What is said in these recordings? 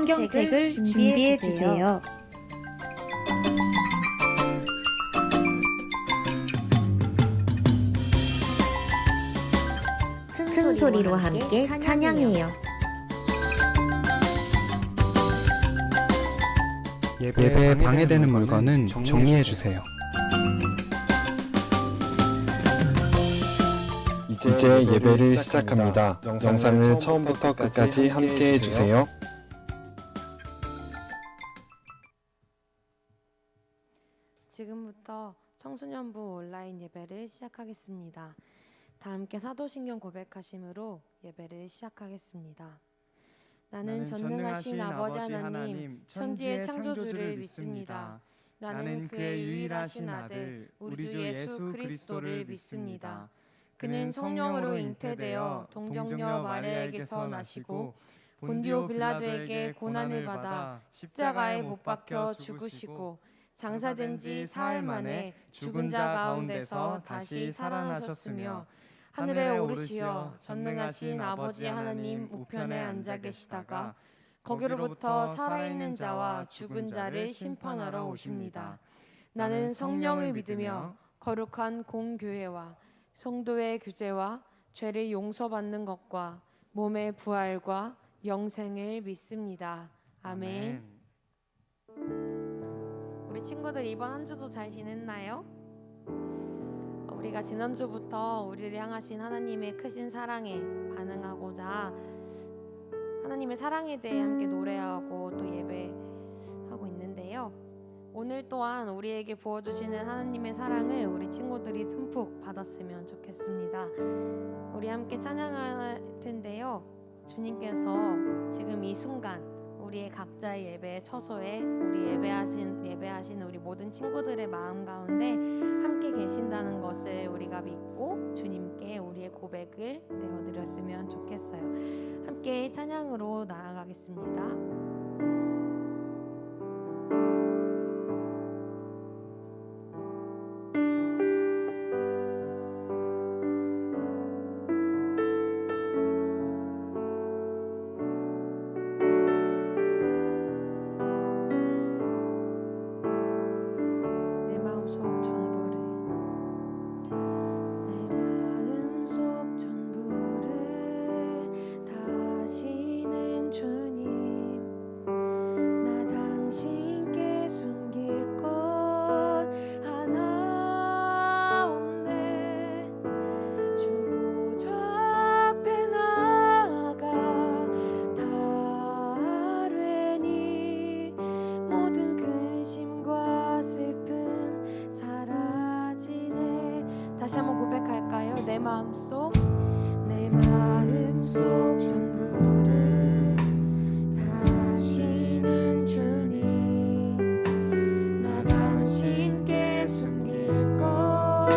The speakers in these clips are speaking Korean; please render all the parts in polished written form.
성경책을 준비해 주세요. 큰 소리로 함께 찬양해요. 예배에 방해되는 물건은 정리해 주세요. 이제 예배를 시작합니다. 영상을 처음부터 끝까지 함께 해주세요. 지금부터 청소년부 온라인 예배를 시작하겠습니다. 다 함께 사도신경 고백하심으로 예배를 시작하겠습니다. 나는 전능하신 아버지 하나님, 천지의 창조주를 믿습니다. 나는 그의 유일하신 아들, 우리 주 예수 그리스도를 믿습니다. 그는 성령으로 잉태되어 동정녀 마리아에게서 나시고 본디오 빌라도에게 고난을 받아 십자가에 못 박혀 죽으시고 장사된 지 사흘 만에 죽은 자 가운데서 다시 살아나셨으며 하늘에 오르시어 전능하신 아버지 하나님 우편에 앉아 계시다가 거기로부터 살아있는 자와 죽은 자를 심판하러 오십니다. 나는 성령을 믿으며 거룩한 공교회와 성도의 규제와 죄를 용서받는 것과 몸의 부활과 영생을 믿습니다. 아멘. 우리 친구들 이번 한 주도 잘 지냈나요? 우리가 지난주부터 우리를 향하신 하나님의 크신 사랑에 반응하고자 하나님의 사랑에 대해 함께 노래하고 또 예배하고 있는데요. 오늘 또한 우리에게 부어주시는 하나님의 사랑을 우리 친구들이 듬뿍 받았으면 좋겠습니다. 우리 함께 찬양할 텐데요. 주님께서 지금 이 순간 우리의 각자의 예배의 처소에 우리 예배하신 우리 모든 친구들의 마음 가운데 함께 계신다는 것을 우리가 믿고 주님께 우리의 고백을 내어드렸으면 좋겠어요. 함께 찬양으로 나아가겠습니다. 다시 한번 고백할까요? 내 마음속 전부를 다시는 주님 나 당신께 숨길 것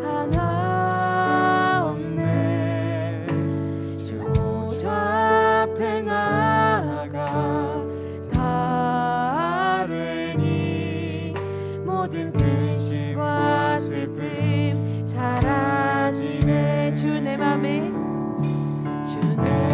하나 없네 주 보좌 앞에 나아가 다 아뢰니 모든 근심과 슬픔 사라지네 주 내 맘에 주 내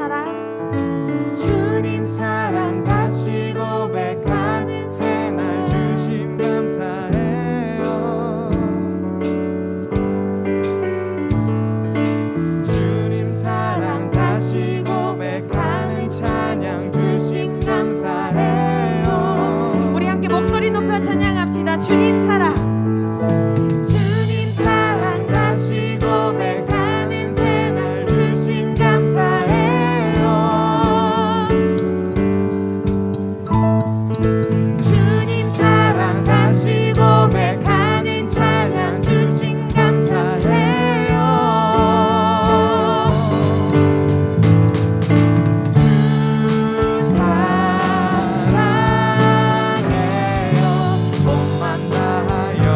사랑 주님 사랑 다시 고백하는 새날 주심 감사해요. 주님 사랑 다시 고백하는 찬양 주심 감사해요. 우리 함께 목소리 높여 찬양합시다. 주님 사랑 주님 사랑 다시 고백하는 새날 주심 감사해요. 주님 사랑 다시 고백하는 찬양 주심 감사해요. 주 사랑해요. 몸만 다하여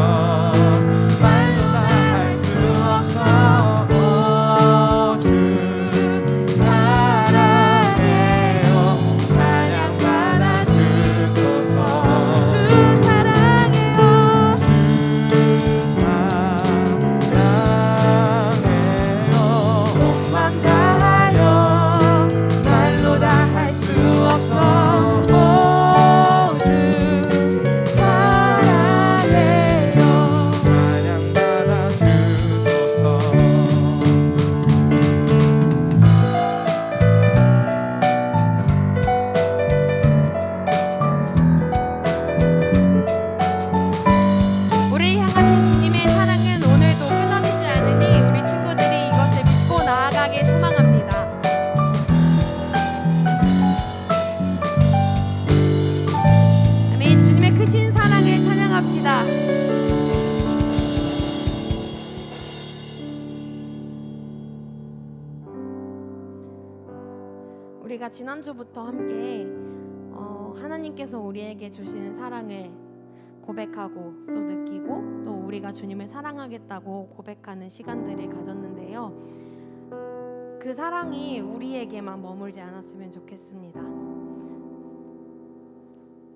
말로 다 할 수 없어. 오, 주 사랑해요. 찬양 받아 주소서. 주 사랑해요. 주 사랑해요. 몸만 다하여 말로 다 할 수 없어. 오, 주 사랑해요. 찬양 받아 주소서. 우리를 향하신 주님의 사랑은 오늘도 끊어지지 않으니 우리 친구들이 이것을 믿고 나아가길 소망합니다. 아멘. 주님의 크신 사랑을 찬양합시다. 우리가 지난주부터 함께 하나님께서 우리에게 주시는 사랑을 고백하고 또 느끼고 또 우리가 주님을 사랑하겠다고 고백하는 시간들을 가졌는데요. 그 사랑이 우리에게만 머물지 않았으면 좋겠습니다.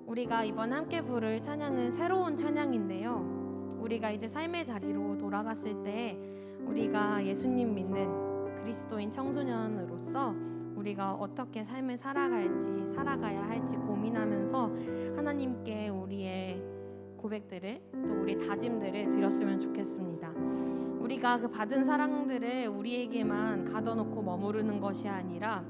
우리가 이번 함께 부를 찬양은 새로운 찬양인데요. 우리가 이제 삶의 자리로 돌아갔을 때 우리가 예수님 믿는 그리스도인 청소년으로서 우리가 어떻게 삶을 살아가야 할지 고민하면서 하나님께 우리의 고백들을 또 우리 다짐들을 드렸으면 좋겠습니다. 우리가 그 받은 사랑들을 우리에게만 가둬놓고 머무르는 것이 아니라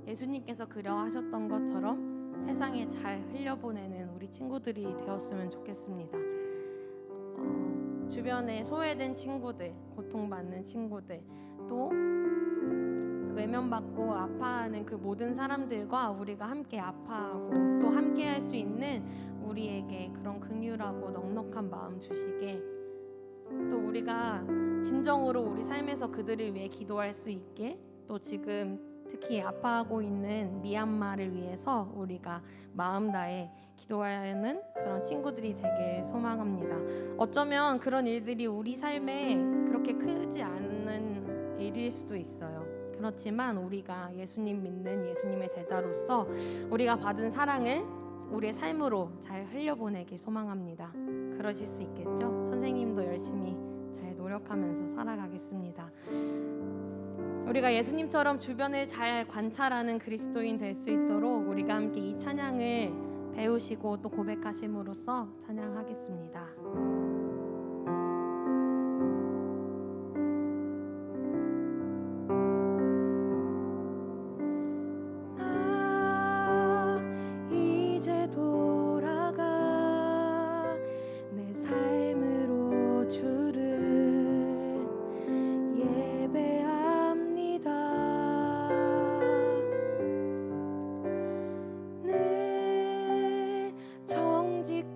예수님께서 그려하셨던 것처럼 세상에 잘 흘려보내는 우리 친구들이 되었으면 좋겠습니다. 주변에 소외된 친구들, 고통받는 친구들, 또 외면받고 아파하는 그 모든 사람들과 우리가 함께 아파하고 또 함께 할 수 있는 우리에게 그런 긍휼하고 넉넉한 마음 주시게, 또 우리가 진정으로 우리 삶에서 그들을 위해 기도할 수 있게, 또 지금 특히 아파하고 있는 미얀마를 위해서 우리가 마음 다해 기도하는 그런 친구들이 되길 소망합니다. 어쩌면 그런 일들이 우리 삶에 그렇게 크지 않은 일일 수도 있어요. 그렇지만 우리가 예수님 믿는 예수님의 제자로서 우리가 받은 사랑을 우리의 삶으로 잘 흘려보내길 소망합니다. 그러실 수 있겠죠? 선생님도 열심히 잘 노력하면서 살아가겠습니다. 우리가 예수님처럼 주변을 잘 관찰하는 그리스도인 될 수 있도록 우리가 함께 이 찬양을 배우시고 또 고백하심으로써 찬양하겠습니다. 이제 돌아가 내 삶으로 주를 예배합니다. 늘 정직함으로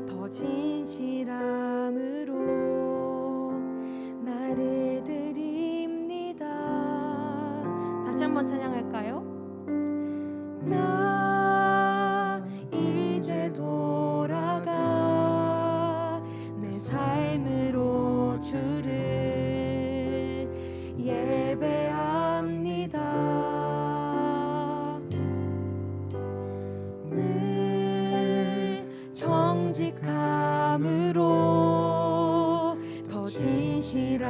더 진실함으로 나를 드립니다. 다시 한번 찬양할까요? 나 이제 돌아가 내 삶으로 주를 예배합니다. 늘 정직함으로 더 진실함으로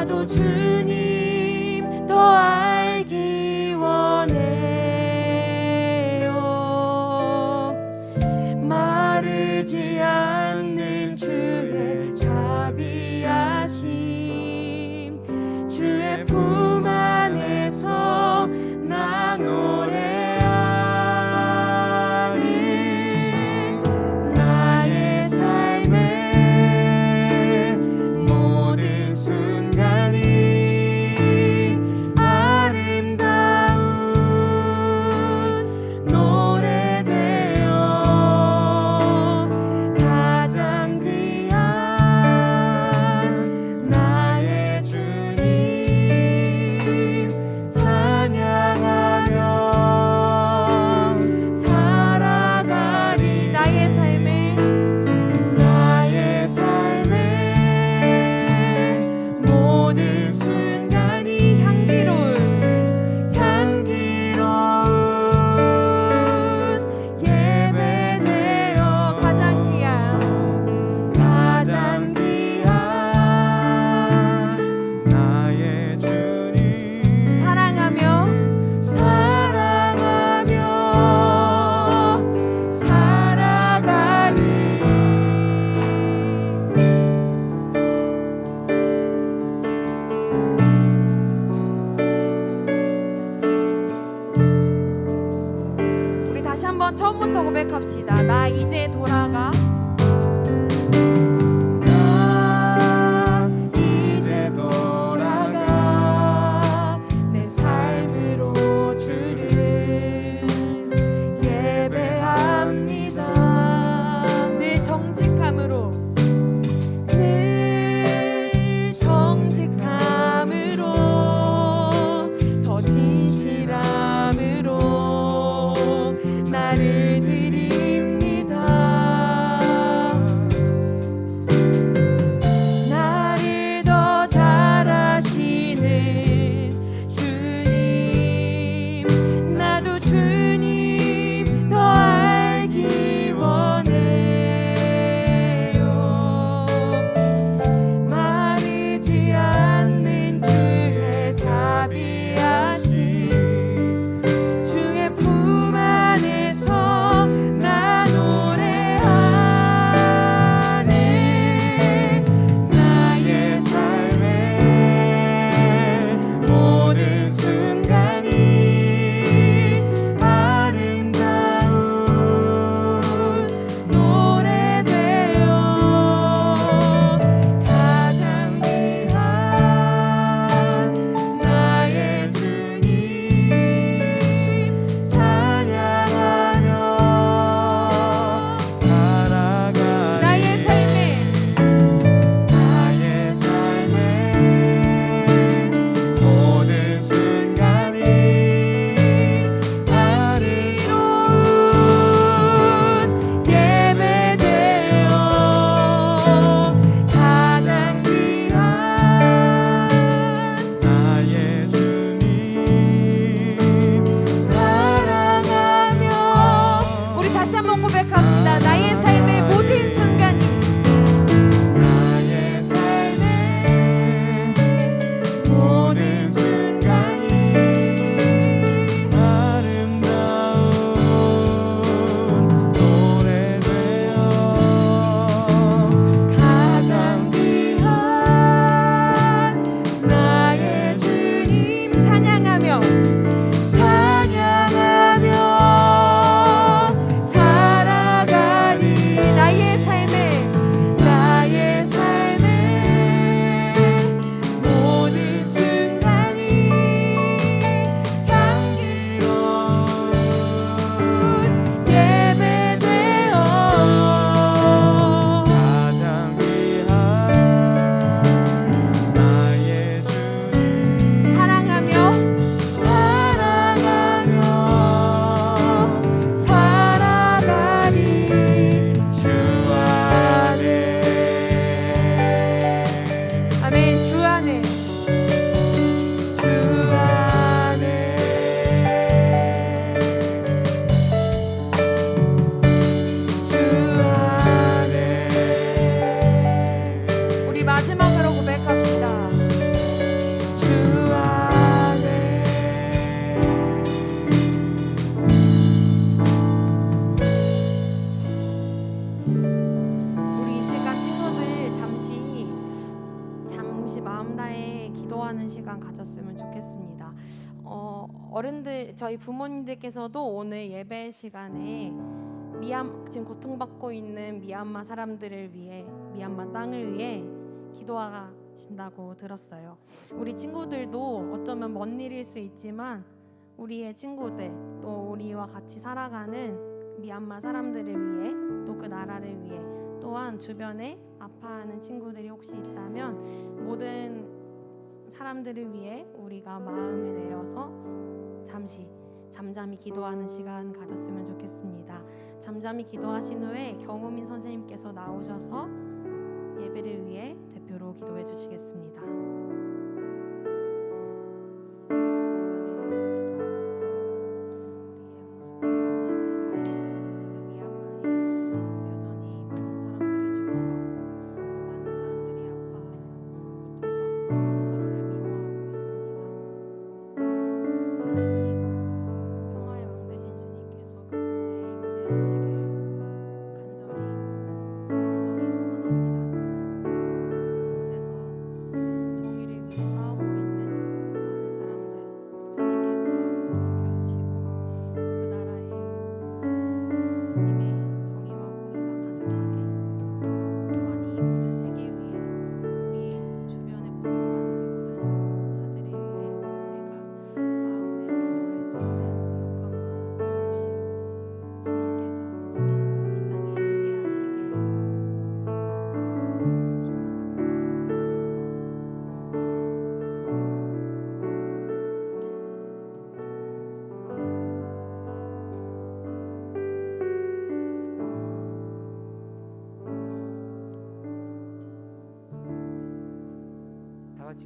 나도 주님 더 알기 원해요. 마르지 않는 주의 자비하심, 주의 품 안에서 나 노래하네. 나의 삶의 모든 순간이 아름다운 노래되어 가장 귀한 나의 주님 찬양하며 살아가리. 나의 삶의 모든 순간이 향기로운 예배되어 가장 귀한 나의 주님 사랑하며 살아가리. 우리 다시 한번 처음부터 고백합시다. 나 이제 돌아가. 나 이제 돌아가 내 삶으로 주를 예배합니다. 늘 정직함으로 더 진실함으로 나를 드립니다. 감사에 기도하는 시간 가졌으면 좋겠습니다. 어른들, 저희 부모님들께서도 오늘 예배 시간에 지금 고통받고 있는 미얀마 사람들을 위해, 미얀마 땅을 위해 기도하신다고 들었어요. 우리 친구들도 어쩌면 먼 일일 수 있지만 우리의 친구들, 또 우리와 같이 살아가는 미얀마 사람들을 위해, 또 그 나라를 위해, 또한 주변에 아파하는 친구들이 혹시 있다면 모든 사람들을 위해 우리가 마음을 내어서 잠시 잠잠히 기도하는 시간 가졌으면 좋겠습니다. 잠잠히 기도하신 후에 경우민 선생님께서 나오셔서 예배를 위해 대표로 기도해 주시겠습니다.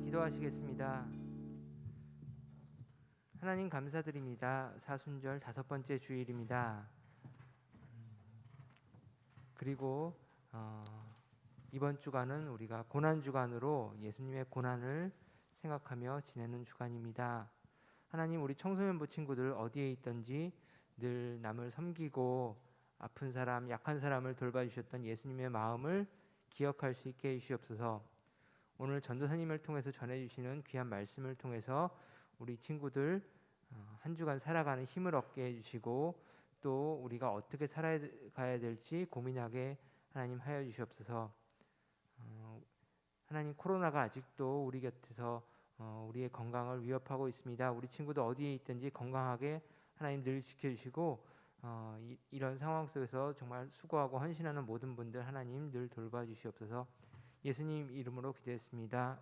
기도하시겠습니다. 하나님 감사드립니다. 사순절 5번째 주일입니다. 그리고 이번 주간은 우리가 고난 주간으로 예수님의 고난을 생각하며 지내는 주간입니다. 하나님, 우리 청소년부 친구들 어디에 있든지 늘 남을 섬기고 아픈 사람, 약한 사람을 돌봐주셨던 예수님의 마음을 기억할 수 있게 해주시옵소서. 오늘 전도사님을 통해서 전해주시는 귀한 말씀을 통해서 우리 친구들 한 주간 살아가는 힘을 얻게 해주시고, 또 우리가 어떻게 살아가야 될지 고민하게 하나님 하여 주시옵소서. 하나님, 코로나가 아직도 우리 곁에서 우리의 건강을 위협하고 있습니다. 우리 친구들 어디에 있든지 건강하게 하나님 늘 지켜주시고, 이런 상황 속에서 정말 수고하고 헌신하는 모든 분들 하나님 늘 돌봐 주시옵소서. 예수님 이름으로 기도했습니다.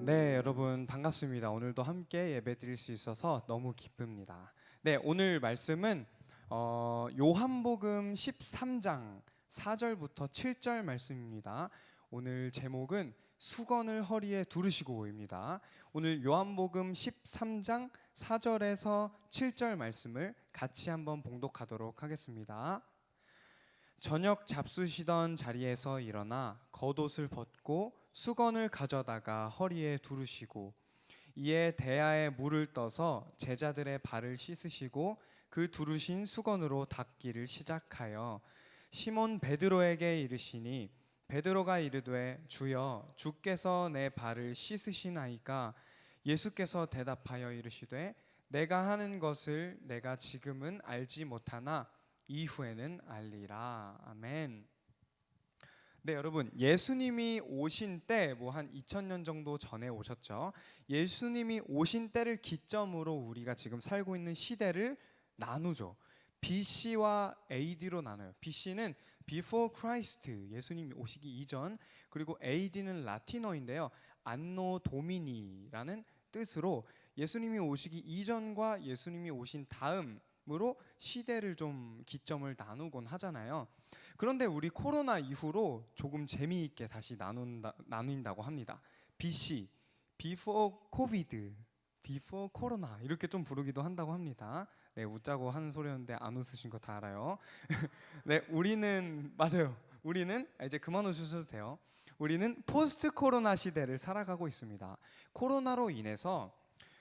네, 여러분 반갑습니다. 오늘도 함께 예배 드릴 수 있어서 너무 기쁩니다. 네, 오늘 말씀은 요한복음 13장 4절부터 7절 말씀입니다. 오늘 제목은 수건을 허리에 두르시고입니다. 오늘 요한복음 13장 4절에서 7절 말씀을 같이 한번 봉독하도록 하겠습니다. 저녁 잡수시던 자리에서 일어나 겉옷을 벗고 수건을 가져다가 허리에 두르시고, 이에 대야에 물을 떠서 제자들의 발을 씻으시고 그 두르신 수건으로 닦기를 시작하여 시몬 베드로에게 이르시니, 베드로가 이르되 주여, 주께서 내 발을 씻으시나이까? 예수께서 대답하여 이르시되 내가 하는 것을 내가 지금은 알지 못하나 이후에는 알리라. 아멘. 네, 여러분, 예수님이 오신 때 한 2000년 정도 전에 오셨죠. 예수님이 오신 때를 기점으로 우리가 지금 살고 있는 시대를 나누죠. BC와 AD로 나눠요. BC는 Before Christ, 예수님이 오시기 이전, 그리고 AD는 라틴어인데요, 안노 도미니라는 뜻으로 예수님이 오시기 이전과 예수님이 오신 다음으로 시대를 좀 기점을 나누곤 하잖아요. 그런데 우리 코로나 이후로 조금 재미있게 다시 나눈다고 합니다. BC, Before COVID, Before Corona 이렇게 좀 부르기도 한다고 합니다. 네, 웃자고 하는 소리였는데 안 웃으신 거 다 알아요. 네, 우리는 맞아요. 우리는 이제 그만 웃으셔도 돼요. 우리는 포스트 코로나 시대를 살아가고 있습니다. 코로나로 인해서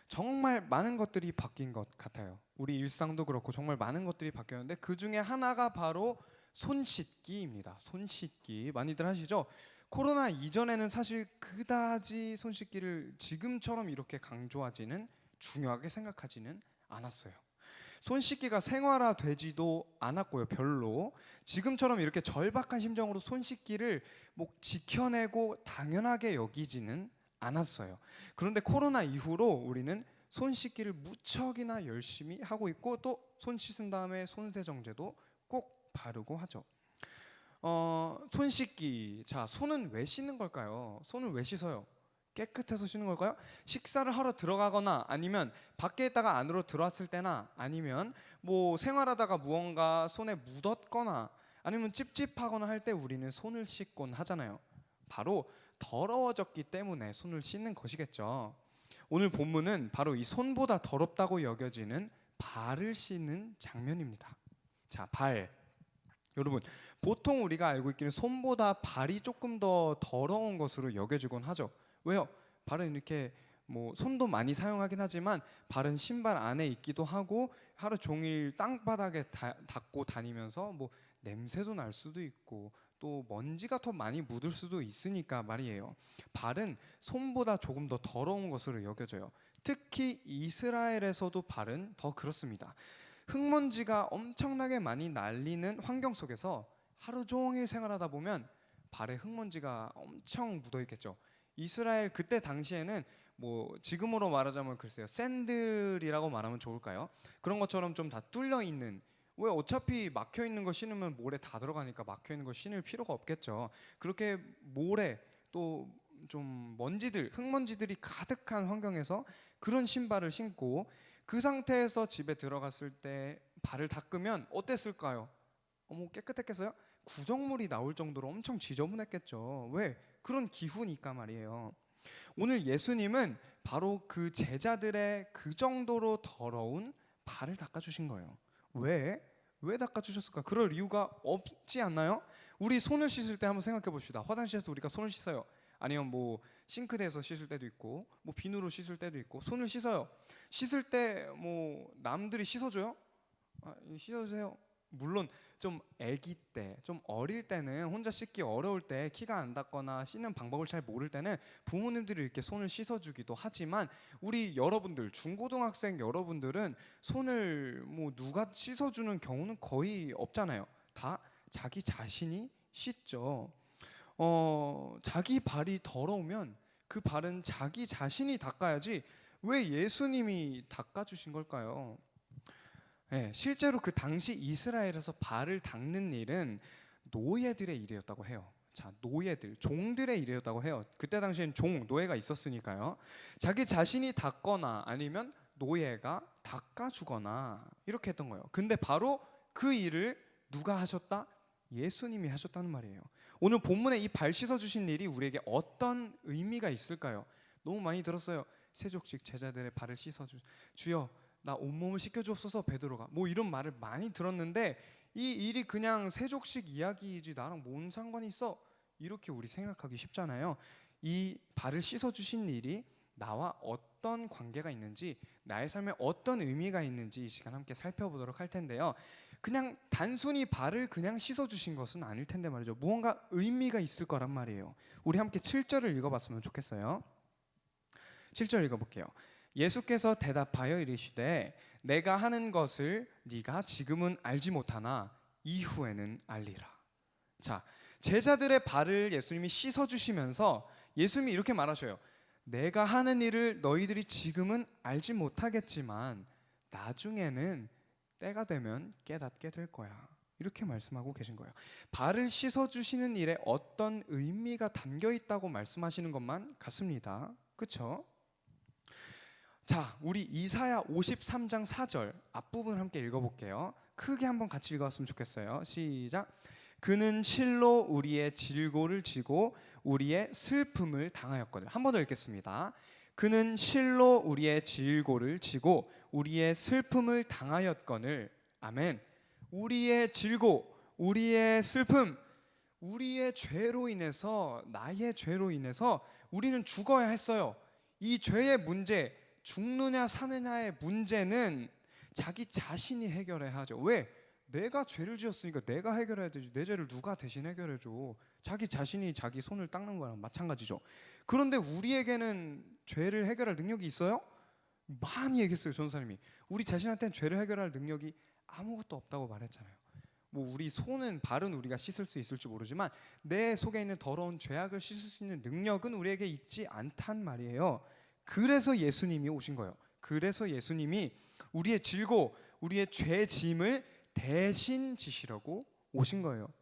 정말 많은 것들이 바뀐 것 같아요. 우리 일상도 그렇고 정말 많은 것들이 바뀌었는데 그 중에 하나가 바로 손 씻기입니다. 손 씻기 많이들 하시죠? 코로나 이전에는 사실 그다지 손 씻기를 지금처럼 이렇게 강조하지는 중요하게 생각하지는 않았어요. 손 씻기가 생활화되지도 않았고요. 별로 지금처럼 이렇게 절박한 심정으로 손 씻기를 뭐 지켜내고 당연하게 여기지는 않았어요. 그런데 코로나 이후로 우리는 손 씻기를 무척이나 열심히 하고 있고 또 손 씻은 다음에 손세정제도 꼭 바르고 하죠. 손 씻기. 자, 손은 왜 씻는 걸까요? 손을 왜 씻어요? 깨끗해서 씻는 걸까요? 식사를 하러 들어가거나 아니면 밖에 있다가 안으로 들어왔을 때나 아니면 뭐 생활하다가 무언가 손에 묻었거나 아니면 찝찝하거나 할 때 우리는 손을 씻곤 하잖아요. 바로 더러워졌기 때문에 손을 씻는 것이겠죠. 오늘 본문은 바로 이 손보다 더럽다고 여겨지는 발을 씻는 장면입니다. 자, 발. 여러분, 보통 우리가 알고 있기는 손보다 발이 조금 더 더러운 것으로 여겨지곤 하죠. 왜요? 발은 이렇게 뭐 손도 많이 사용하긴 하지만 발은 신발 안에 있기도 하고 하루 종일 땅바닥에 닿고 다니면서 뭐 냄새도 날 수도 있고 또 먼지가 더 많이 묻을 수도 있으니까 말이에요. 발은 손보다 조금 더 더러운 것으로 여겨져요. 특히 이스라엘에서도 발은 더 그렇습니다. 흙먼지가 엄청나게 많이 날리는 환경 속에서 하루 종일 생활하다 보면 발에 흙먼지가 엄청 묻어 있겠죠. 이스라엘 그때 당시에는 뭐 지금으로 말하자면 글쎄요, 샌들이라고 말하면 좋을까요? 그런 것처럼 좀 다 뚫려 있는, 왜 어차피 막혀 있는 거 신으면 모래 다 들어가니까 막혀 있는 거 신을 필요가 없겠죠. 그렇게 모래 또 좀 먼지들, 흙먼지들이 가득한 환경에서 그런 신발을 신고 그 상태에서 집에 들어갔을 때 발을 닦으면 어땠을까요? 어머, 깨끗했겠어요? 구정물이 나올 정도로 엄청 지저분했겠죠. 왜? 그런 기후니까 말이에요. 오늘 예수님은 바로 그 제자들의 그 정도로 더러운 발을 닦아주신 거예요. 왜? 왜 닦아주셨을까? 그럴 이유가 없지 않나요? 우리 손을 씻을 때 한번 생각해 봅시다. 화장실에서 우리가 손을 씻어요. 아니면 뭐 싱크대에서 씻을 때도 있고 뭐 비누로 씻을 때도 있고 손을 씻어요. 씻을 때 뭐 남들이 씻어줘요? 씻어주세요. 물론 좀 아기 때, 좀 어릴 때는 혼자 씻기 어려울 때 키가 안 닿거나 씻는 방법을 잘 모를 때는 부모님들이 이렇게 손을 씻어주기도 하지만 우리 여러분들, 중고등학생 여러분들은 손을 뭐 누가 씻어주는 경우는 거의 없잖아요. 다 자기 자신이 씻죠. 자기 발이 더러우면 그 발은 자기 자신이 닦아야지 왜 예수님이 닦아주신 걸까요? 네, 실제로 그 당시 이스라엘에서 발을 닦는 일은 노예들의 일이었다고 해요. 자, 노예들, 종들의 일이었다고 해요. 그때 당시엔 노예가 있었으니까요. 자기 자신이 닦거나 아니면 노예가 닦아주거나 이렇게 했던 거예요. 근데 바로 그 일을 누가 하셨다? 예수님이 하셨다는 말이에요. 오늘 본문에 이 발 씻어주신 일이 우리에게 어떤 의미가 있을까요? 너무 많이 들었어요. 세족식 제자들의 발을 주여 나 온몸을 씻겨주옵소서 베드로가 뭐 이런 말을 많이 들었는데 이 일이 그냥 세족식 이야기이지 나랑 뭔 상관이 있어? 이렇게 우리 생각하기 쉽잖아요. 이 발을 씻어주신 일이 나와 어떤 관계가 있는지, 나의 삶에 어떤 의미가 있는지 이 시간 함께 살펴보도록 할 텐데요. 그냥 단순히 발을 그냥 씻어주신 것은 아닐 텐데 말이죠. 무언가 의미가 있을 거란 말이에요. 우리 함께 7절을 읽어봤으면 좋겠어요. 7절 읽어볼게요. 예수께서 대답하여 이르시되 내가 하는 것을 네가 지금은 알지 못하나 이후에는 알리라. 자, 제자들의 발을 예수님이 씻어주시면서 예수님이 이렇게 말하셔요. 내가 하는 일을 너희들이 지금은 알지 못하겠지만 나중에는 때가 되면 깨닫게 될 거야. 이렇게 말씀하고 계신 거예요. 발을 씻어주시는 일에 어떤 의미가 담겨 있다고 말씀하시는 것만 같습니다. 그렇죠? 자, 우리 이사야 53장 4절 앞부분 함께 읽어볼게요. 크게 한번 같이 읽었으면 좋겠어요. 시작. 그는 실로 우리의 질고를 지고 우리의 슬픔을 당하였거늘. 한 번 더 읽겠습니다. 그는 실로 우리의 질고를 지고 우리의 슬픔을 당하였거늘. 아멘. 우리의 질고, 우리의 슬픔, 우리의 죄로 인해서, 나의 죄로 인해서 우리는 죽어야 했어요. 이 죄의 문제, 죽느냐 사느냐의 문제는 자기 자신이 해결해야 하죠. 왜? 내가 죄를 지었으니까 내가 해결해야 되지. 내 죄를 누가 대신 해결해줘? 자기 자신이 자기 손을 닦는 거랑 마찬가지죠. 그런데 우리에게는 죄를 해결할 능력이 있어요? 많이 얘기했어요, 전사님이. 우리 자신한테는 죄를 해결할 능력이 아무것도 없다고 말했잖아요. 뭐 우리 손은, 발은 우리가 씻을 수 있을지 모르지만 내 속에 있는 더러운 죄악을 씻을 수 있는 능력은 우리에게 있지 않단 말이에요. 그래서 예수님이 오신 거예요. 그래서 예수님이 우리의 질고, 우리의 죄 짐을 대신 지시려고 오신 거예요.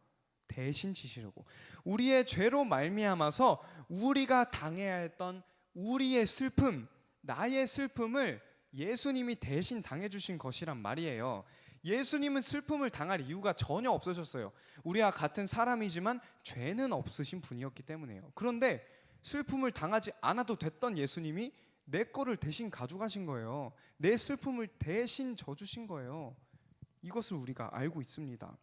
대신 지시려고. 우리의 죄로 말미암아서 우리가 당해야 했던 우리의 슬픔, 나의 슬픔을 예수님이 대신 당해주신 것이란 말이에요. 예수님은 슬픔을 당할 이유가 전혀 없으셨어요. 우리와 같은 사람이지만 죄는 없으신 분이었기 때문에요. 그런데 슬픔을 당하지 않아도 됐던 예수님이 내 거를 대신 가져가신 거예요. 내 슬픔을 대신 져주신 거예요. 이것을 우리가 알고 있습니다.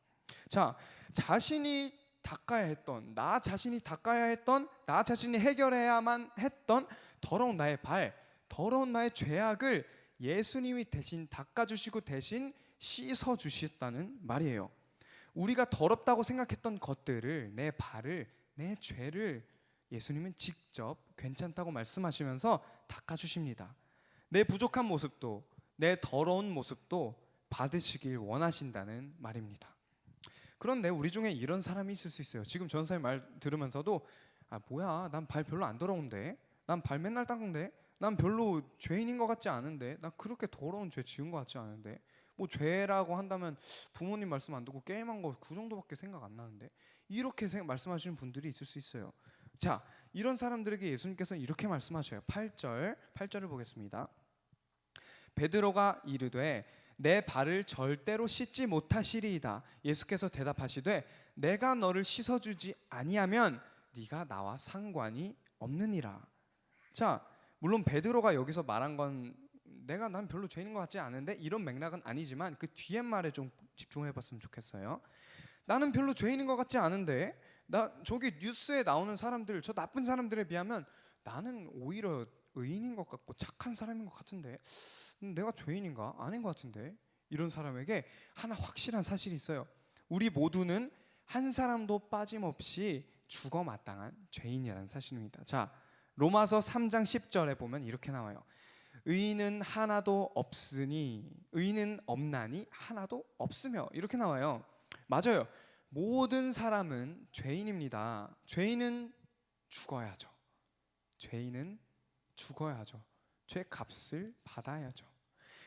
자, 자신이 닦아야 했던, 나 자신이 닦아야 했던, 나 자신이 해결해야만 했던 더러운 나의 발, 더러운 나의 죄악을 예수님이 대신 닦아주시고 대신 씻어주셨다는 말이에요. 우리가 더럽다고 생각했던 것들을, 내 발을, 내 죄를 예수님은 직접 괜찮다고 말씀하시면서 닦아주십니다. 내 부족한 모습도, 내 더러운 모습도 받으시길 원하신다는 말입니다. 그런데 우리 중에 이런 사람이 있을 수 있어요. 지금 전사님 말 들으면서도 뭐야, 난 발 별로 안 더러운데, 난 발 맨날 닦는데, 난 별로 죄인인 것 같지 않은데, 난 그렇게 더러운 죄 지은 것 같지 않은데, 뭐 죄라고 한다면 부모님 말씀 안 듣고 게임한 거 그 정도밖에 생각 안 나는데, 이렇게 말씀하시는 분들이 있을 수 있어요. 자, 이런 사람들에게 예수님께서는 이렇게 말씀하셔요. 8절을 보겠습니다. 베드로가 이르되 내 발을 절대로 씻지 못하시리이다. 예수께서 대답하시되 내가 너를 씻어주지 아니하면 네가 나와 상관이 없느니라. 자, 물론 베드로가 여기서 말한 건 난 별로 죄인인 것 같지 않은데 이런 맥락은 아니지만 그 뒤에 말에 좀 집중을 해봤으면 좋겠어요. 나는 별로 죄인인 것 같지 않은데, 나 저기 뉴스에 나오는 사람들, 저 나쁜 사람들에 비하면 나는 오히려 의인인 것 같고 착한 사람인 것 같은데 내가 죄인인가? 아닌 것 같은데. 이런 사람에게 하나 확실한 사실이 있어요. 우리 모두는 한 사람도 빠짐없이 죽어 마땅한 죄인이라는 사실입니다. 자, 로마서 3장 10절에 보면 이렇게 나와요. 의인은 하나도 없으니, 의인은 없나니 하나도 없으며, 이렇게 나와요. 맞아요. 모든 사람은 죄인입니다. 죄인은 죽어야죠. 죄인은 죽어야죠. 죄 값을 받아야죠.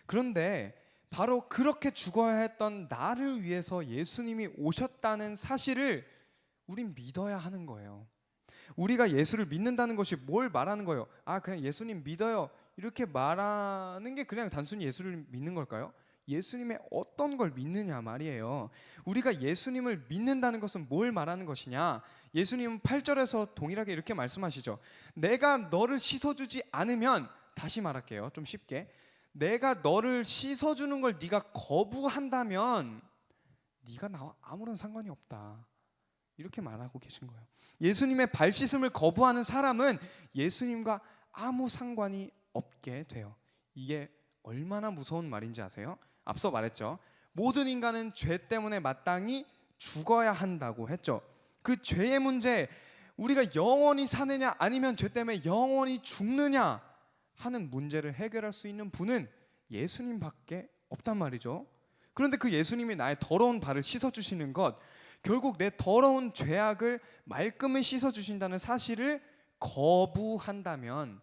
그런데 바로 그렇게 죽어야 했던 나를 위해서 예수님이 오셨다는 사실을 우린 믿어야 하는 거예요. 우리가 예수를 믿는다는 것이 뭘 말하는 거예요? 그냥 예수님 믿어요, 이렇게 말하는 게 그냥 단순히 예수를 믿는 걸까요? 예수님의 어떤 걸 믿느냐 말이에요. 우리가 예수님을 믿는다는 것은 뭘 말하는 것이냐? 예수님은 8절에서 동일하게 이렇게 말씀하시죠. 내가 너를 씻어주지 않으면, 다시 말할게요, 좀 쉽게, 내가 너를 씻어주는 걸 네가 거부한다면 네가 나와 아무런 상관이 없다, 이렇게 말하고 계신 거예요. 예수님의 발 씻음을 거부하는 사람은 예수님과 아무 상관이 없게 돼요. 이게 얼마나 무서운 말인지 아세요? 앞서 말했죠. 모든 인간은 죄 때문에 마땅히 죽어야 한다고 했죠. 그 죄의 문제, 우리가 영원히 사느냐 아니면 죄 때문에 영원히 죽느냐 하는 문제를 해결할 수 있는 분은 예수님밖에 없단 말이죠. 그런데 그 예수님이 나의 더러운 발을 씻어주시는 것, 결국 내 더러운 죄악을 말끔히 씻어주신다는 사실을 거부한다면,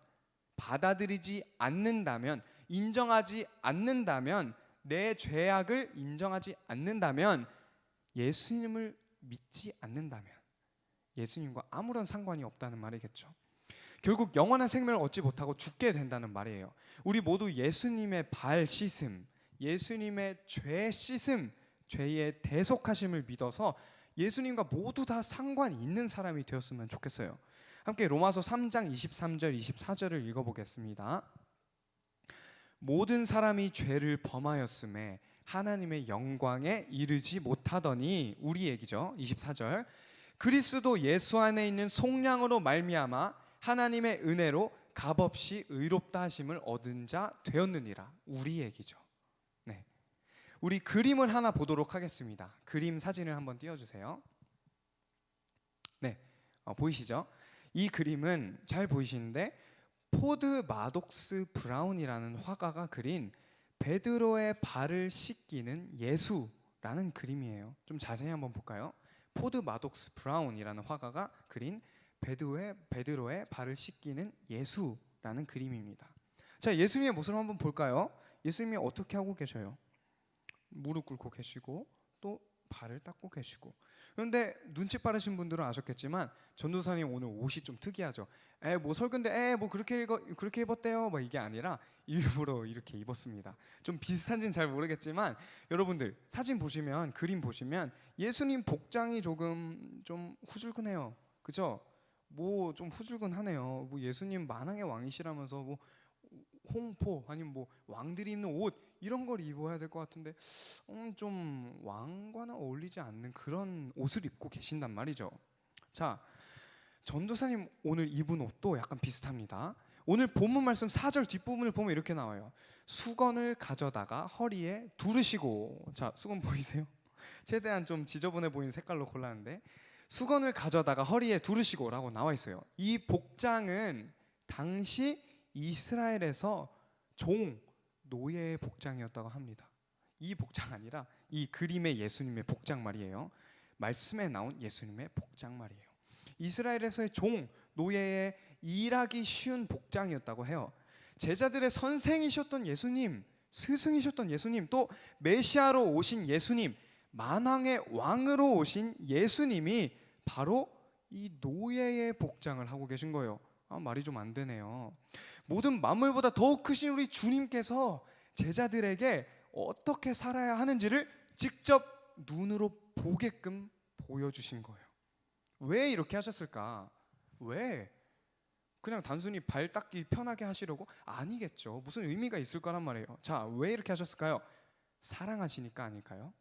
받아들이지 않는다면, 인정하지 않는다면, 내 죄악을 인정하지 않는다면, 예수님을 믿지 않는다면 예수님과 아무런 상관이 없다는 말이겠죠. 결국 영원한 생명을 얻지 못하고 죽게 된다는 말이에요. 우리 모두 예수님의 발 씻음, 예수님의 죄 씻음, 죄의 대속하심을 믿어서 예수님과 모두 다 상관이 있는 사람이 되었으면 좋겠어요. 함께 로마서 3장 23절 24절을 읽어보겠습니다. 모든 사람이 죄를 범하였음에 하나님의 영광에 이르지 못하더니, 우리 얘기죠. 24절, 그리스도 예수 안에 있는 속량으로 말미암아 하나님의 은혜로 값없이 의롭다 하심을 얻은 자 되었느니라. 우리 얘기죠. 네, 우리 그림을 하나 보도록 하겠습니다. 그림 사진을 한번 띄워주세요. 네, 보이시죠? 이 그림은 잘 보이시는데 포드 마독스 브라운이라는 화가가 그린 베드로의 발을 씻기는 예수라는 그림이에요. 좀 자세히 한번 볼까요? 포드 마독스 브라운이라는 화가가 그린 베드로의 발을 씻기는 예수라는 그림입니다. 자, 예수님의 모습을 한번 볼까요? 예수님이 어떻게 하고 계셔요? 무릎 꿇고 계시고 또 발을 닦고 계시고. 그런데 눈치 빠르신 분들은 아셨겠지만 전도사님 오늘 옷이 좀 특이하죠. 뭐 설교인데 뭐 그렇게 입었대요. 뭐 이게 아니라 일부러 이렇게 입었습니다. 좀 비슷한지는 잘 모르겠지만 여러분들 사진 보시면, 그림 보시면 예수님 복장이 조금 좀 후줄근해요. 그죠? 뭐 좀 후줄근하네요. 뭐 예수님 만왕의 왕이시라면서 뭐 홍포 아니면 뭐 왕들이 입는 옷 이런 걸 입어야 될 것 같은데 좀 왕과는 어울리지 않는 그런 옷을 입고 계신단 말이죠. 자, 전도사님 오늘 입은 옷도 약간 비슷합니다. 오늘 본문 말씀 4절 뒷부분을 보면 이렇게 나와요. 수건을 가져다가 허리에 두르시고. 자, 수건 보이세요? 최대한 좀 지저분해 보이는 색깔로 골랐는데 수건을 가져다가 허리에 두르시고 라고 나와 있어요. 이 복장은 당시 이스라엘에서 노예의 복장이었다고 합니다. 이 복장 아니라 이 그림의 예수님의 복장 말이에요. 말씀에 나온 예수님의 복장 말이에요. 이스라엘에서의 노예의 일하기 쉬운 복장이었다고 해요. 제자들의 선생이셨던 예수님, 스승이셨던 예수님, 또 메시아로 오신 예수님, 만왕의 왕으로 오신 예수님이 바로 이 노예의 복장을 하고 계신 거예요. 말이 좀 안 되네요. 모든 만물보다 더욱 크신 우리 주님께서 제자들에게 어떻게 살아야 하는지를 직접 눈으로 보게끔 보여주신 거예요. 왜 이렇게 하셨을까? 왜? 그냥 단순히 발 닦기 편하게 하시려고? 아니겠죠. 무슨 의미가 있을 거란 말이에요. 자, 왜 이렇게 하셨을까요? 사랑하시니까 아닐까요?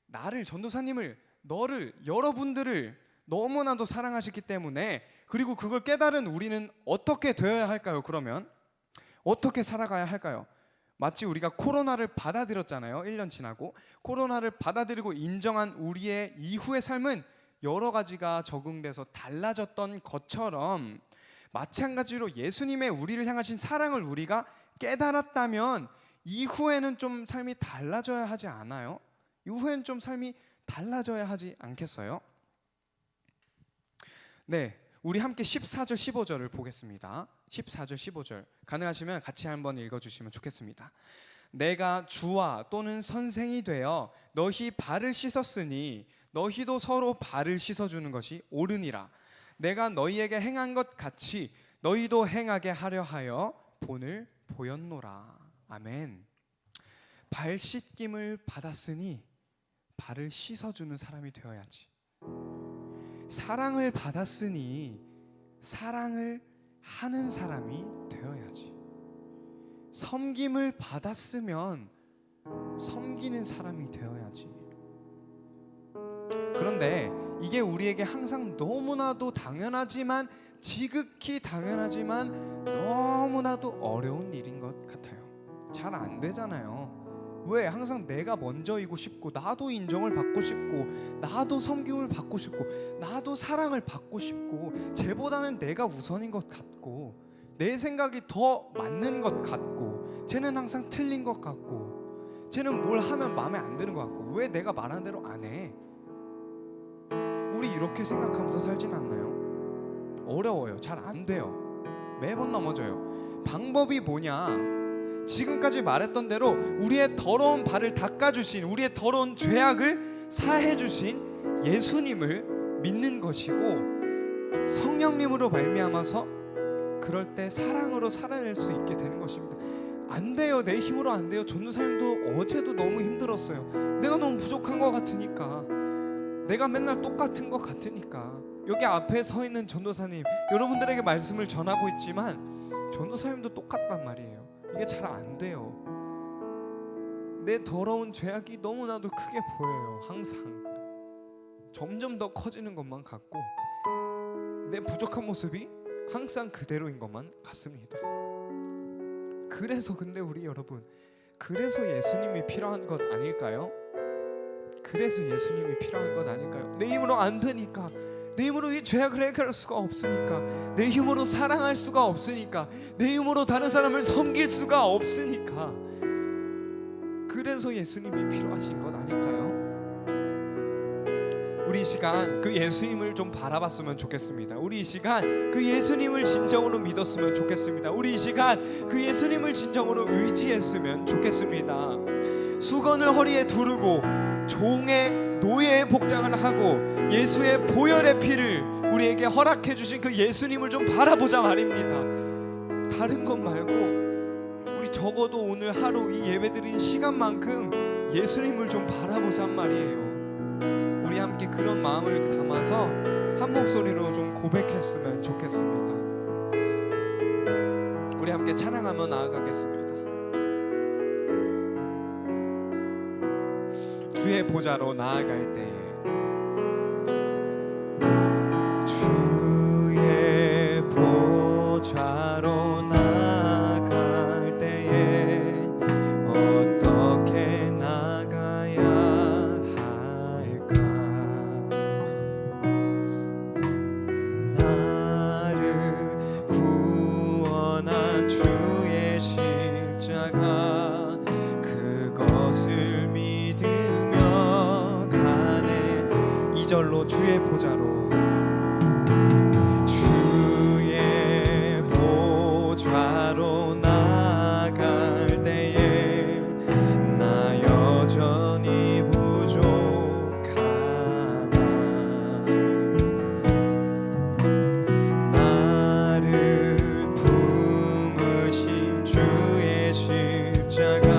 나를, 전도사님을, 너를, 여러분들을 너무나도 사랑하시기 때문에, 그리고 그걸 깨달은 우리는 어떻게 되어야 할까요? 그러면 어떻게 살아가야 할까요? 마치 우리가 코로나를 받아들였잖아요. 1년 지나고 코로나를 받아들이고 인정한 우리의 이후의 삶은 여러 가지가 적응돼서 달라졌던 것처럼, 마찬가지로 예수님의 우리를 향하신 사랑을 우리가 깨달았다면 이후에는 좀 삶이 달라져야 하지 않아요? 이후에는 좀 삶이 달라져야 하지 않겠어요? 네, 우리 함께 14절 15절을 보겠습니다. 14절 15절 가능하시면 같이 한번 읽어주시면 좋겠습니다. 내가 주와 또는 선생이 되어 너희 발을 씻었으니 너희도 서로 발을 씻어주는 것이 옳으니라. 내가 너희에게 행한 것 같이 너희도 행하게 하려 하여 본을 보였노라. 아멘. 발 씻김을 받았으니 발을 씻어주는 사람이 되어야지. 사랑을 받았으니 사랑을 하는 사람이 되어야지. 섬김을 받았으면 섬기는 사람이 되어야지. 그런데 이게 우리에게 항상 너무나도 당연하지만, 지극히 당연하지만 너무나도 어려운 일인 것 같아요. 잘 안 되잖아요. 왜? 항상 내가 먼저이고 싶고, 나도 인정을 받고 싶고, 나도 섬김을 받고 싶고, 나도 사랑을 받고 싶고, 쟤보다는 내가 우선인 것 같고, 내 생각이 더 맞는 것 같고, 쟤는 항상 틀린 것 같고, 쟤는 뭘 하면 마음에 안 드는 것 같고, 왜 내가 말하는 대로 안 해? 우리 이렇게 생각하면서 살진 않나요? 어려워요. 잘 안 돼요. 매번 넘어져요. 방법이 뭐냐? 지금까지 말했던 대로 우리의 더러운 발을 닦아주신, 우리의 더러운 죄악을 사해주신 예수님을 믿는 것이고, 성령님으로 말미암아서 그럴 때 사랑으로 살아낼 수 있게 되는 것입니다. 안 돼요. 내 힘으로 안 돼요. 전도사님도 어제도 너무 힘들었어요. 내가 너무 부족한 것 같으니까. 내가 맨날 똑같은 것 같으니까. 여기 앞에 서 있는 전도사님, 여러분들에게 말씀을 전하고 있지만 전도사님도 똑같단 말이에요. 이게 잘 안 돼요. 내 더러운 죄악이 너무나도 크게 보여요. 항상 점점 더 커지는 것만 같고 내 부족한 모습이 항상 그대로인 것만 같습니다. 그래서 근데 우리 여러분, 그래서 예수님이 필요한 것 아닐까요? 그래서 예수님이 필요한 것 아닐까요? 내 힘으로 안 되니까, 내 힘으로 이 죄악을 해결할 수가 없으니까, 내 힘으로 사랑할 수가 없으니까, 내 힘으로 다른 사람을 섬길 수가 없으니까, 그래서 예수님이 필요하신 것 아닐까요? 우리 이 시간 그 예수님을 좀 바라봤으면 좋겠습니다. 우리 이 시간 그 예수님을 진정으로 믿었으면 좋겠습니다. 우리 이 시간 그 예수님을 진정으로 의지했으면 좋겠습니다. 수건을 허리에 두르고 종의 노예의 복장을 하고 예수의 보혈의 피를 우리에게 허락해 주신 그 예수님을 좀 바라보자 말입니다. 다른 것 말고 우리 적어도 오늘 하루 이 예배드린 시간만큼 예수님을 좀 바라보자 말이에요. 우리 함께 그런 마음을 담아서 한 목소리로 좀 고백했으면 좋겠습니다. 우리 함께 찬양하며 나아가겠습니다. 주의 보좌로 나아갈 때에, 주의 보좌로 나아갈 때에 어떻게 나가야 할까? 나를 구원한 주의 십자가, 그것을 믿으며 가네. 2절로 주의 보좌로, 주의 보좌로 나아갈 때에 나 여전히 부족하다. 나를 품으신 주의 십자가,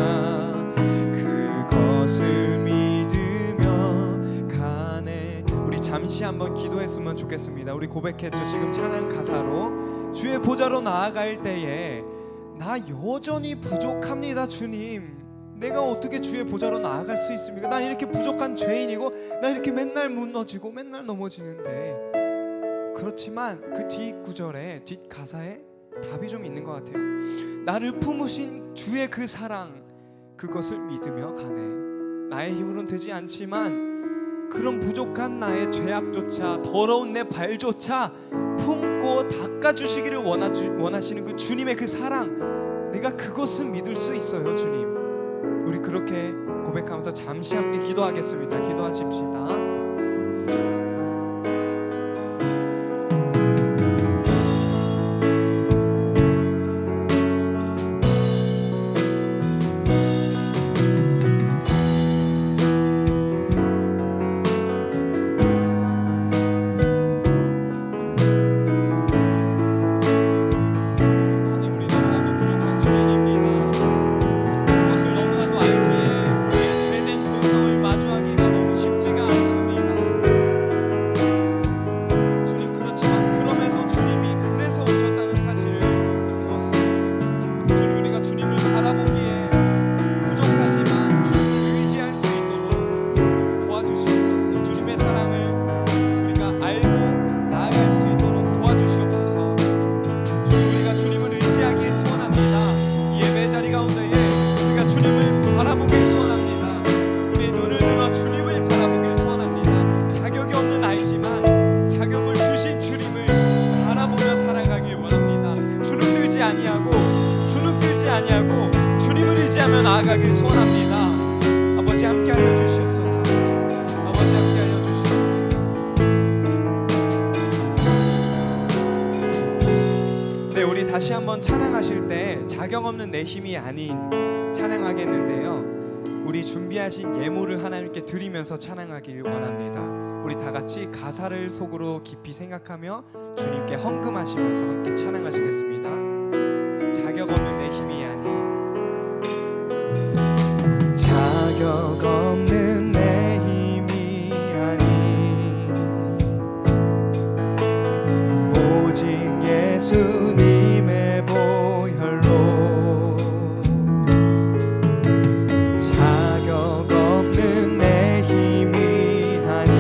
그것을 믿으며 가네. 우리 잠시 한번 기도했으면 좋겠습니다. 우리 고백했죠. 지금 찬양 가사로 주의 보좌로 나아갈 때에 나 여전히 부족합니다. 주님, 내가 어떻게 주의 보좌로 나아갈 수 있습니까? 나 이렇게 부족한 죄인이고 나 이렇게 맨날 무너지고 맨날 넘어지는데. 그렇지만 그 뒷구절에 뒷가사에 답이 좀 있는 것 같아요. 나를 품으신 주의 그 사랑, 그것을 믿으며 가네. 나의 힘으로는 되지 않지만 그런 부족한 나의 죄악조차, 더러운 내 발조차 품고 닦아주시기를 원하시는 그 주님의 그 사랑, 내가 그것은 믿을 수 있어요. 주님, 우리 그렇게 고백하면서 잠시 함께 기도하겠습니다. 기도하십시다. 주님을 의지하며 나아가길 소원합니다. 아버지 함께하여 주시옵소서. 아버지 함께하여 주시옵소서. 네, 우리 다시 한번 찬양하실 때 자격 없는 내 힘이 아닌 찬양하겠는데요, 우리 준비하신 예물을 하나님께 드리면서 찬양하길 원합니다. 우리 다 같이 가사를 속으로 깊이 생각하며 주님께 헌금하시면서 함께 찬양하시겠습니다. 자격 없는 내 힘이 아닌, 자격 없는 내 힘이 아닌 예수님의 보혈로 자격 없는 내 힘이 아니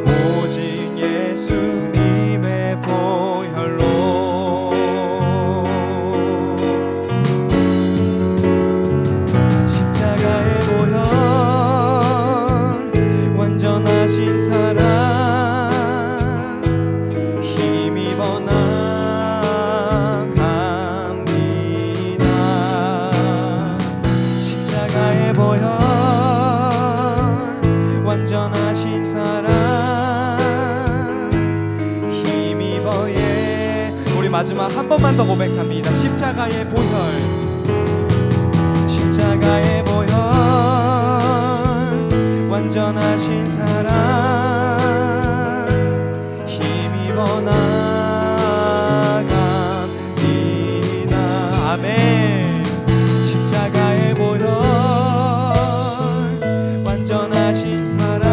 오직 예수님의 보혈로 십자가의 보혈 완전하신 사랑 힘입어 나갑니다. 십자가의 보혈 완전하신 사랑 힘입어 우리 마지막 한 번만 더 고백합니다. 십자가의 보혈 십자가의 보혈 완전하신 사랑 힘입어 나갑니다. 아멘. 십자가의 보혈 완전하신 사랑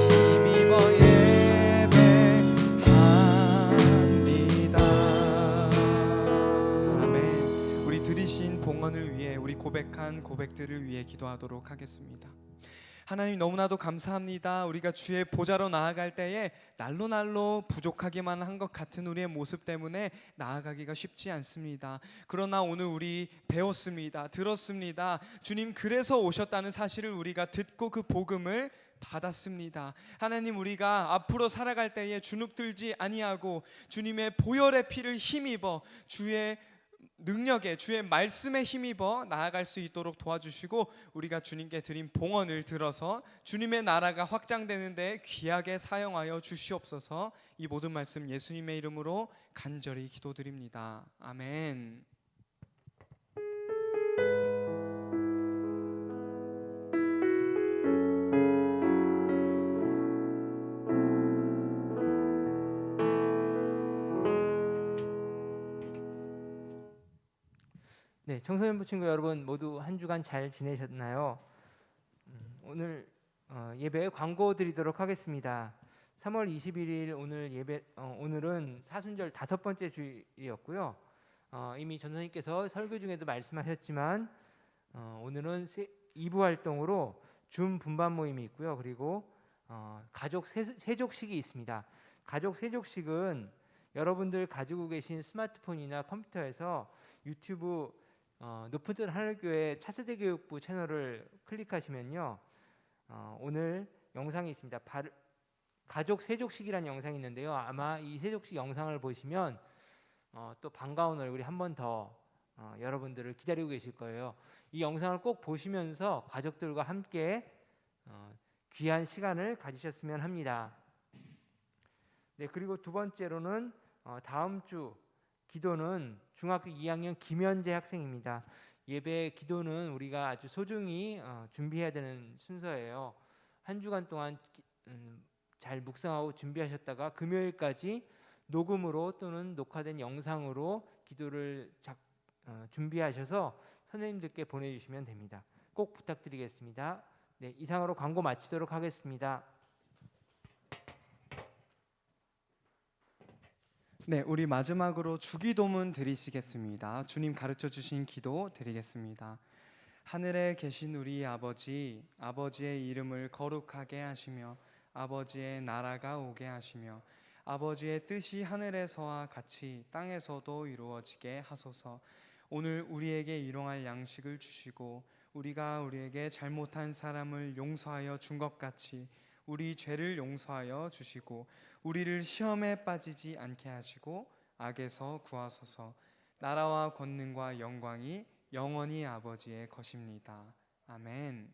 힘입어 예배합니다. 아멘. 우리 들으신 봉헌을 위해 우리 고백한 고백들을 위해 기도하도록 하겠습니다. 하나님 너무나도 감사합니다. 우리가 주의 보좌로 나아갈 때에 날로 부족하기만 한 것 같은 우리의 모습 때문에 나아가기가 쉽지 않습니다. 그러나 오늘 우리 배웠습니다. 들었습니다. 주님 그래서 오셨다는 사실을 우리가 듣고 그 복음을 받았습니다. 하나님 우리가 앞으로 살아갈 때에 주눅들지 아니하고 주님의 보혈의 피를 힘입어 주의 능력에 주의 말씀에 힘입어 나아갈 수 있도록 도와주시고 우리가 주님께 드린 봉헌을 들어서 주님의 나라가 확장되는 데 귀하게 사용하여 주시옵소서. 이 모든 말씀 예수님의 이름으로 간절히 기도드립니다. 아멘. 네, 청소년부 친구 여러분 모두 한 주간 잘 지내셨나요? 오늘 예배 광고 드리도록 하겠습니다. 3월 21일 오늘 오늘은 사순절 5번째 주일이었고요. 이미 전도사님께서 설교 중에도 말씀하셨지만 오늘은 2부 활동으로 줌 분반 모임이 있고요. 그리고 가족 세족식이 있습니다. 가족 세족식은 여러분들 가지고 계신 스마트폰이나 컴퓨터에서 유튜브 높은 뜻 하늘교회 차세대 교육부 채널을 클릭하시면요, 오늘 영상이 있습니다. 가족 세족식이라는 영상이 있는데요. 아마 이 세족식 영상을 보시면 또 반가운 얼굴이 한 번 더 여러분들을 기다리고 계실 거예요. 이 영상을 꼭 보시면서 가족들과 함께 귀한 시간을 가지셨으면 합니다. 네, 그리고 두 번째로는 다음 주 기도는 중학교 2학년 김현재 학생입니다. 예배 기도는 우리가 아주 소중히 준비해야 되는 순서예요. 한 주간 동안 잘 묵상하고 준비하셨다가 금요일까지 녹음으로 또는 녹화된 영상으로 기도를 준비하셔서 선생님들께 보내주시면 됩니다. 꼭 부탁드리겠습니다. 네, 이상으로 광고 마치도록 하겠습니다. 네, 우리 마지막으로 주기도문 드리시겠습니다. 주님 가르쳐 주신 기도 드리겠습니다. 하늘에 계신 우리 아버지, 아버지의 이름을 거룩하게 하시며 아버지의 나라가 오게 하시며 아버지의 뜻이 하늘에서와 같이 땅에서도 이루어지게 하소서. 오늘 우리에게 일용할 양식을 주시고 우리가 우리에게 잘못한 사람을 용서하여 준 것 같이 우리 죄를 용서하여 주시고 우리를 시험에 빠지지 않게 하시고 악에서 구하소서. 나라와 권능과 영광이 영원히 아버지의 것입니다. 아멘.